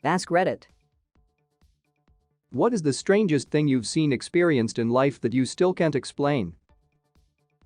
Ask Reddit. What is the strangest thing you've seen experienced in life that you still can't explain?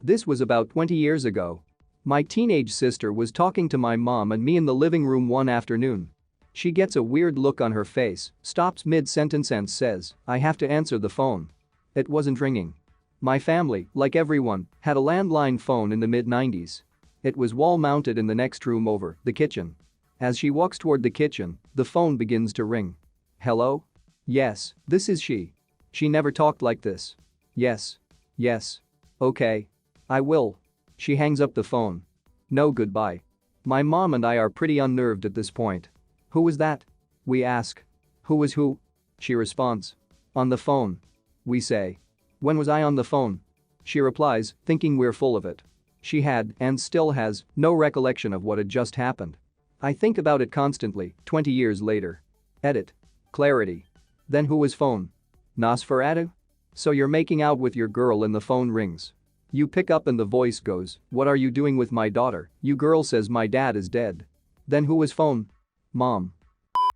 This was about 20 years ago. My teenage sister was talking to my mom and me in the living room one afternoon. She gets a weird look on her face, stops mid-sentence and says, "I have to answer the phone." It wasn't ringing. My family, like everyone, had a landline phone in the mid-90s. It was wall-mounted in the next room over, the kitchen. As she walks toward the kitchen, the phone begins to ring. "Hello? Yes, this is she. She never talked like this. Yes. Yes. Okay. I will." She hangs up the phone. No goodbye. My mom and I are pretty unnerved at this point. "Who was that?" We ask. "Who was who?" She responds. "On the phone." We say. "When was I on the phone?" She replies, thinking we're full of it. She had, and still has, no recollection of what had just happened. I think about it constantly, 20 years later. Edit. Clarity. Then who was phone? Nosferatu? So you're making out with your girl and the phone rings. You pick up and the voice goes, "What are you doing with my daughter?" You girl says, "My dad is dead." Then who was phone? Mom.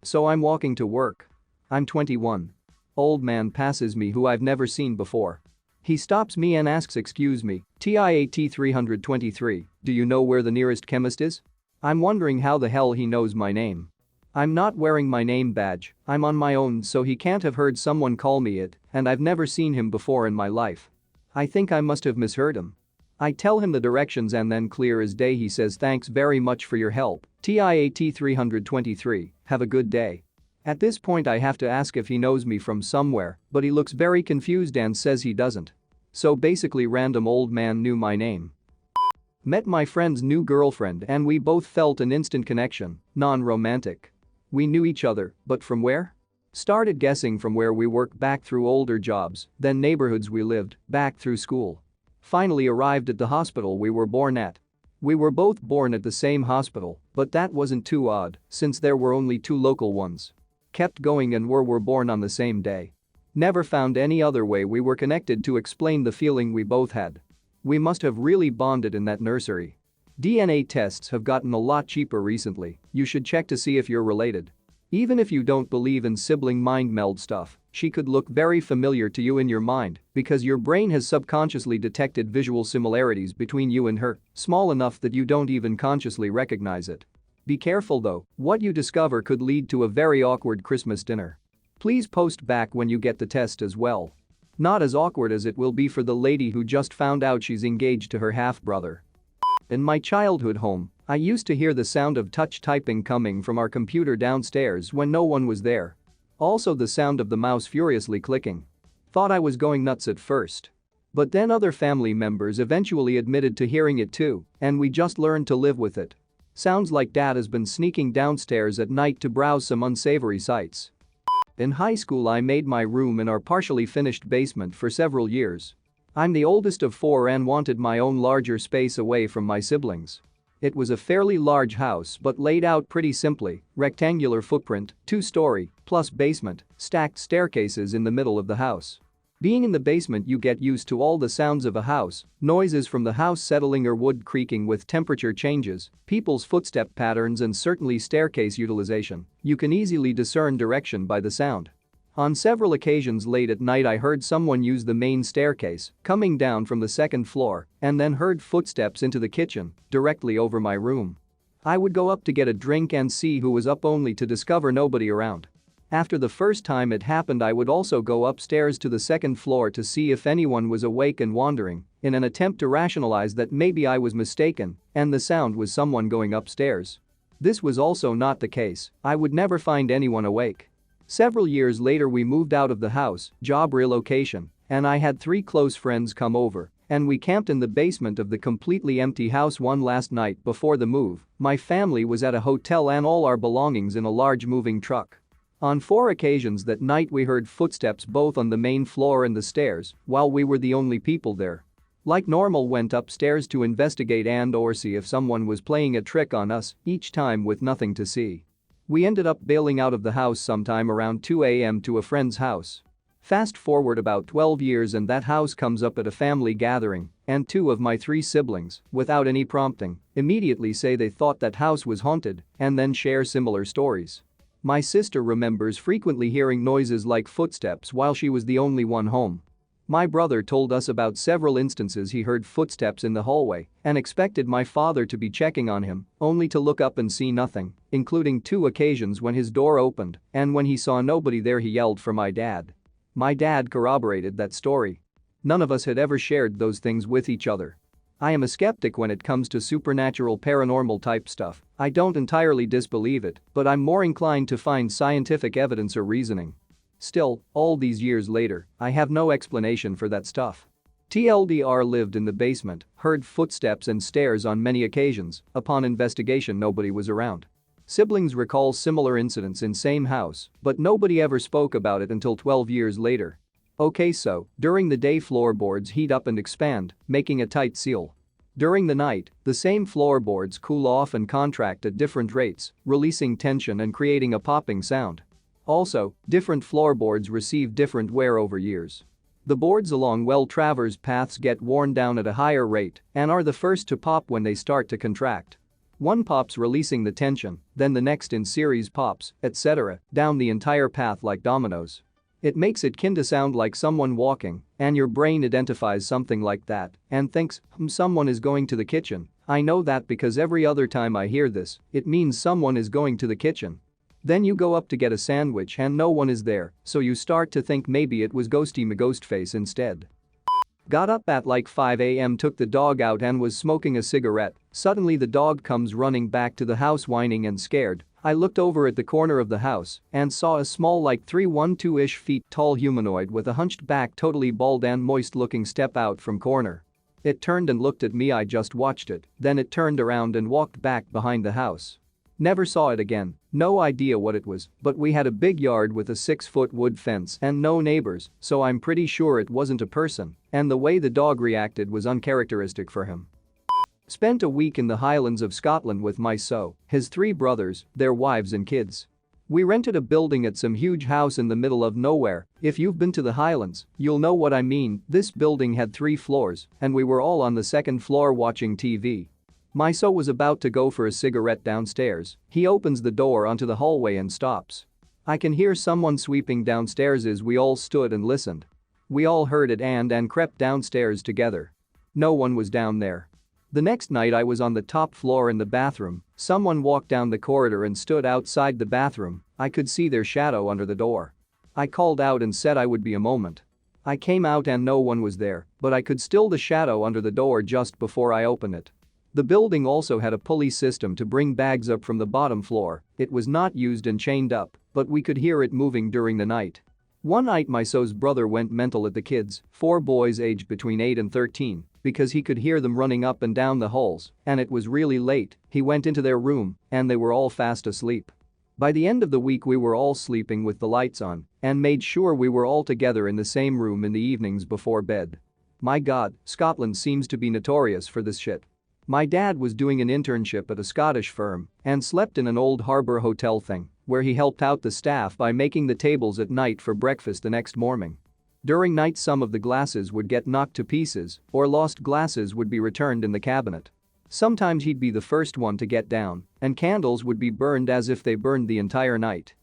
So I'm walking to work. I'm 21. Old man passes me who I've never seen before. He stops me and asks, "Excuse me, TIAT 323, do you know where the nearest chemist is?" I'm wondering how the hell he knows my name. I'm not wearing my name badge, I'm on my own, so he can't have heard someone call me it, and I've never seen him before in my life. I think I must have misheard him. I tell him the directions and then clear as day he says, "Thanks very much for your help, TIAT 323, have a good day." At this point I have to ask if he knows me from somewhere, but he looks very confused and says he doesn't. So basically random old man knew my name. Met my friend's new girlfriend and we both felt an instant connection, non-romantic. We knew each other, but from where? Started guessing from where we work back through older jobs, then neighborhoods we lived, back through school. Finally arrived at the hospital we were born at. We were both born at the same hospital, but that wasn't too odd since there were only two local ones. Kept going and were born on the same day. Never found any other way we were connected to explain the feeling we both had. We must have really bonded in that nursery. DNA tests have gotten a lot cheaper recently, you should check to see if you're related. Even if you don't believe in sibling mind meld stuff, she could look very familiar to you in your mind because your brain has subconsciously detected visual similarities between you and her, small enough that you don't even consciously recognize it. Be careful though, what you discover could lead to a very awkward Christmas dinner. Please post back when you get the test as well. Not as awkward as it will be for the lady who just found out she's engaged to her half-brother. In my childhood home, I used to hear the sound of touch typing coming from our computer downstairs when no one was there. Also the sound of the mouse furiously clicking. Thought I was going nuts at first. But then other family members eventually admitted to hearing it too, and we just learned to live with it. Sounds like dad has been sneaking downstairs at night to browse some unsavory sites. In high school I made my room in our partially finished basement for several years. I'm the oldest of four and wanted my own larger space away from my siblings. It was a fairly large house but laid out pretty simply, rectangular footprint, 2-story, plus basement, stacked staircases in the middle of the house. Being in the basement you get used to all the sounds of a house, noises from the house settling or wood creaking with temperature changes, people's footstep patterns and certainly staircase utilization. You can easily discern direction by the sound. On several occasions late at night I heard someone use the main staircase, coming down from the second floor, and then heard footsteps into the kitchen, directly over my room. I would go up to get a drink and see who was up only to discover nobody around. After the first time it happened I would also go upstairs to the second floor to see if anyone was awake and wandering, in an attempt to rationalize that maybe I was mistaken and the sound was someone going upstairs. This was also not the case, I would never find anyone awake. Several years later we moved out of the house, job relocation, and I had 3 close friends come over, and we camped in the basement of the completely empty house one last night before the move. My family was at a hotel and all our belongings in a large moving truck. On 4 occasions that night we heard footsteps both on the main floor and the stairs, while we were the only people there. Like normal went upstairs to investigate and or see if someone was playing a trick on us, each time with nothing to see. We ended up bailing out of the house sometime around 2 a.m. to a friend's house. Fast forward about 12 years and that house comes up at a family gathering, and 2 of my 3 siblings, without any prompting, immediately say they thought that house was haunted and then share similar stories. My sister remembers frequently hearing noises like footsteps while she was the only one home. My brother told us about several instances he heard footsteps in the hallway and expected my father to be checking on him, only to look up and see nothing, including 2 occasions when his door opened and when he saw nobody there he yelled for my dad. My dad corroborated that story. None of us had ever shared those things with each other. I am a skeptic when it comes to supernatural paranormal type stuff. I don't entirely disbelieve it, but I'm more inclined to find scientific evidence or reasoning. Still, all these years later, I have no explanation for that stuff. TLDR lived in the basement, heard footsteps and stairs on many occasions. Upon investigation, nobody was around. Siblings recall similar incidents in same house, but nobody ever spoke about it until 12 years later. Okay, so, during the day floorboards heat up and expand, making a tight seal. During the night, the same floorboards cool off and contract at different rates, releasing tension and creating a popping sound. Also, different floorboards receive different wear over years. The boards along well-traversed paths get worn down at a higher rate and are the first to pop when they start to contract. One pops releasing the tension, then the next in series pops, etc., down the entire path like dominoes. It makes it kinda sound like someone walking, and your brain identifies something like that and thinks, someone is going to the kitchen. I know that because every other time I hear this, it means someone is going to the kitchen. Then you go up to get a sandwich and no one is there, so you start to think maybe it was Ghosty McGhostface instead. Got up at like 5 a.m., took the dog out and was smoking a cigarette. Suddenly the dog comes running back to the house whining and scared. I looked over at the corner of the house and saw a small like 312-ish feet tall humanoid with a hunched back, totally bald and moist looking step out from corner. It turned and looked at me. I just watched it, then it turned around and walked back behind the house. Never saw it again, no idea what it was, but we had a big yard with a 6-foot wood fence and no neighbors, so I'm pretty sure it wasn't a person, and the way the dog reacted was uncharacteristic for him. Spent a week in the Highlands of Scotland with his 3 brothers, their wives and kids. We rented a building at some huge house in the middle of nowhere. If you've been to the Highlands, you'll know what I mean. This building had 3 floors, and we were all on the 2nd floor watching TV. My son was about to go for a cigarette downstairs. He opens the door onto the hallway and stops. I can hear someone sweeping downstairs as we all stood and listened. We all heard it and crept downstairs together. No one was down there. The next night I was on the top floor in the bathroom. Someone walked down the corridor and stood outside the bathroom. I could see their shadow under the door. I called out and said I would be a moment. I came out and no one was there, but I could still the shadow under the door just before I opened it. The building also had a pulley system to bring bags up from the bottom floor. It was not used and chained up, but we could hear it moving during the night. One night my son's brother went mental at the kids, 4 boys aged between 8 and 13, because he could hear them running up and down the halls, and it was really late. He went into their room, and they were all fast asleep. By the end of the week we were all sleeping with the lights on and made sure we were all together in the same room in the evenings before bed. My God, Scotland seems to be notorious for this shit. My dad was doing an internship at a Scottish firm and slept in an old harbour hotel thing where he helped out the staff by making the tables at night for breakfast the next morning. During night some of the glasses would get knocked to pieces or lost glasses would be returned in the cabinet. Sometimes he'd be the first one to get down and candles would be burned as if they burned the entire night.